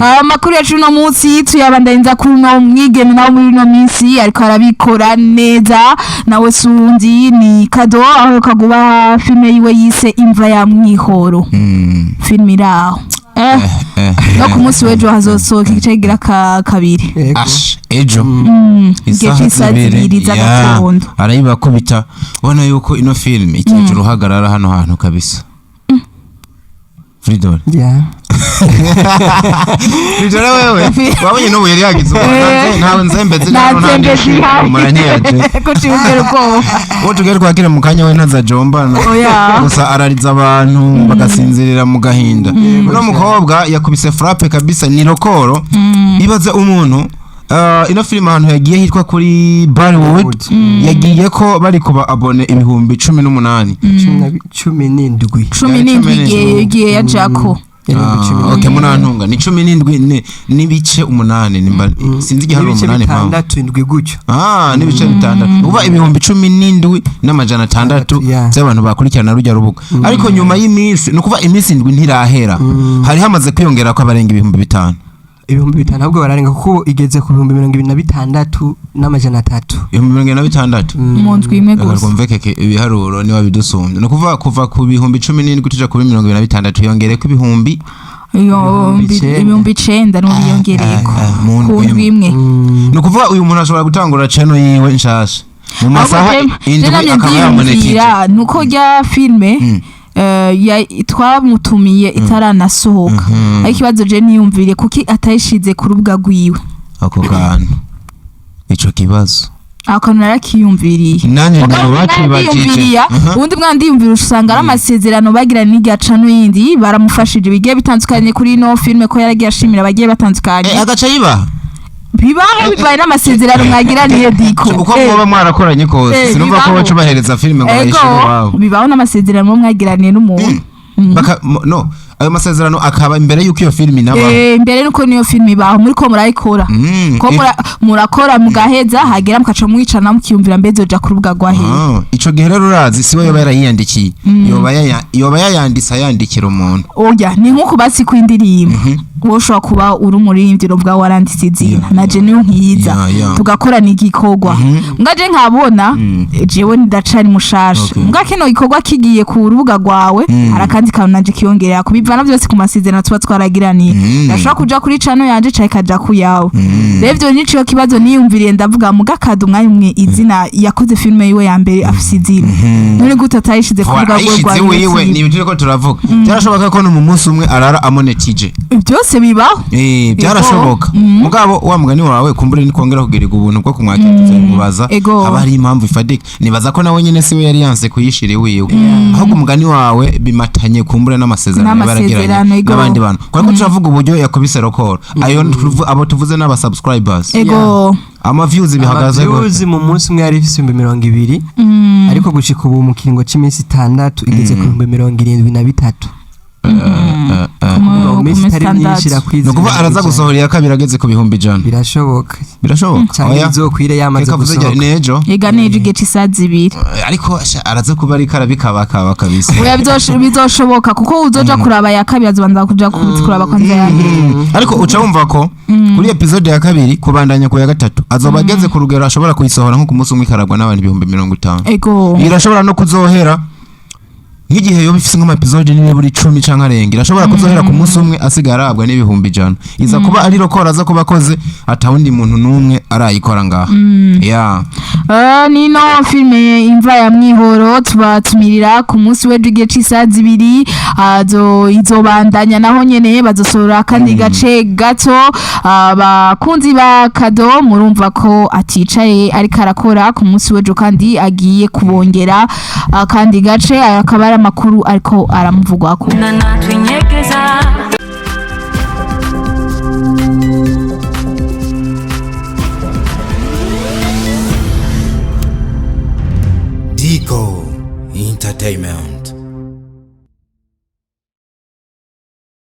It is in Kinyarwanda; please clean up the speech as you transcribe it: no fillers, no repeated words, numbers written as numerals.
amakuru yacu no munsi tuyabandanyiza kuri no mwigeme nawo muri no minsi ariko arabikora neza nawe sundi ni Kado aho kaguba filme yiwe yise Imva ya Mwihoro filme iraho no ku munsi wejo hazosohoka igice gira kabiri ejo isaha 2 z'agatondo arayiba ko bita ubona yuko ino film ikije uruhagarara hano hantu kabisa Fridor Fridor wewe wabonye no yari yagize ntawe nzembeze ko tibugera ko tugere kwakira mu kanya we ntazajombana gusa arariza abantu bagasinzirira mu gahinda uno mukobwa yakubise frappe kabisa ni lokoro ibaze umuntu ino film ahantu yagiye hitwa kuri Bollywood yagiye ko bari kuba abone ibihumbi 18 17 yagiye ya Jaco okay munantunga ni 17 nibice 8 sinzi igiharuro 8 mpamvu 6 gutyo nibice 6 uba ibihumbi 17 n'amajana 6 z'abantu bakurikirana rujya rubuga ariko nyuma y'iminsi no kuva iminsi 7 ntirahera hari hamaze kwiyongera ko abarenga ibihumbi 5 ibihumbi 5 ahubwo bararenga kuko igeze ku bihumbi 26 n'amajana 3 ibihumbi 26 mu ndwi imwe gusa kumveke ibiharuro ni wabidusumbye no kuva ku bihumbi 17 gutuja ku 26 yongere ku ibihumbi ibihumbi 9 no biyongereko ku ndwi imwe no kuva uyu muntu ashobora gutangura channel yiwe nshasha mu masaha indwi akaba yamonetira nuko rya filme twamutumiye itaranasohoka ariko ikibazo je niyumvire kuki atayishize ku rubuga rwiwe ako kantu ico kibazo ako narakiyumviriye nanje ndabakibajije ubundi mwandiyumvira usanga ari amasezerano bagira n'igaca n'indi baramufashije bigiye bitandukanye kuri no filme ko yaragiye ashimira bagiye batandukanye agaca yiba bibaho bibaye n'amasezerano mwagiraniye diko uko muba mwarakoranye kose sinumva ko bacu bahereza filme ngo bayishire wawe bibaho n'amasezerano mwagiraniye n'umuntu no ayo masezerano akaba imbere yuko iyo filme naba imbere nuko niyo filme ibaho muri ko murayikora ko murakora mugaheza hagera mukaca mwicana mukiyumvira mbezo ja kurubuga gwahe ico gihe rero urazi siwe yoba yarayiyandikiye yoba yayandisa yandikira umuntu oya ni nkuko basi kwindirimba woshwa kuba uri umurindiro bwa waranditse izina naje niyo nkiyiza tugakorana igikogwa ngaje nkabona jewe ndacari mushasha mbwa kino igikogwa kigiye ku rubuga rwawe arakandi kantu naje kiyongerera kubivana byose ku masezerano tuba twaragiraniye ndashaka kuja kuri channel yanje cayikaja ku yawe revyo nico kibazo niyumviriye ndavuga mugakado umwanya umwe izina yakoze filme yiwe ya mbere afise izina none gute atayishize ku rubuga rwawe ni ibyo ko turavuga byarashoboka ko no mu munsi umwe arara amonetije byose bibaho byarashoboka mugabo wa mugani wawe kumbure ni kongera kugerega ubuntu bwo kumwakiriza mubaza aba ari impamvu ifadika nibaza ko nawe nyene siwe yari yanse kuyishire wiwe ahubwo umugani wawe bimatanye kumbure n'amasezerano baragiranye n'abandi bantu kwa ko turavuga uburyo yakubise rokoro ayo abo tuvuze n'aba subscribers ama views bihagaze go views mu munsi umwe yari ifise 200 ariko gushika ubu mu kiringo cy'iminsi 6 igeze ku 73 no kuba araza gusohorera kabiri ageze ku bihumbi 100 birashoboka oya zokwire yamaze gusohoka nejo ega nejo gece isazi 2 ariko araza kuba ari karabikabakaba kabisa oya bizoshoboka kuko uzoja kuraba ya kabiri azobanza kuja kuraba kwanza yandi ariko uca wumva ko kuri episode ya kabiri kubandanya ku ya gatatu azoba ageze ku rugero ashobora kuyisohora nko ku munsi umwe karagwa n'abantu 50 ego irashobora no kuzohera nk'igihe yo bifise nk'ama episode ni buri 10 canka arenga irashobora kuzohera ku munsi umwe asigara arabwa n'ibihumbi 100 iza kuba ari rokora aza kuba koze atawundi muntu numwe arayikora ngaha nino filme Imva ya Mwihoro tubatumirira ku munsi wejo igihe c'isazi 2 izobandanya naho nyene bazosorora kandi gace gato abakunzi ba Kado murumva ko aticaye ariko arakora ku munsi wejo kandi agiye kubongera kandi gace akaba makuru ariko aramuvugwako Dico Entertainment.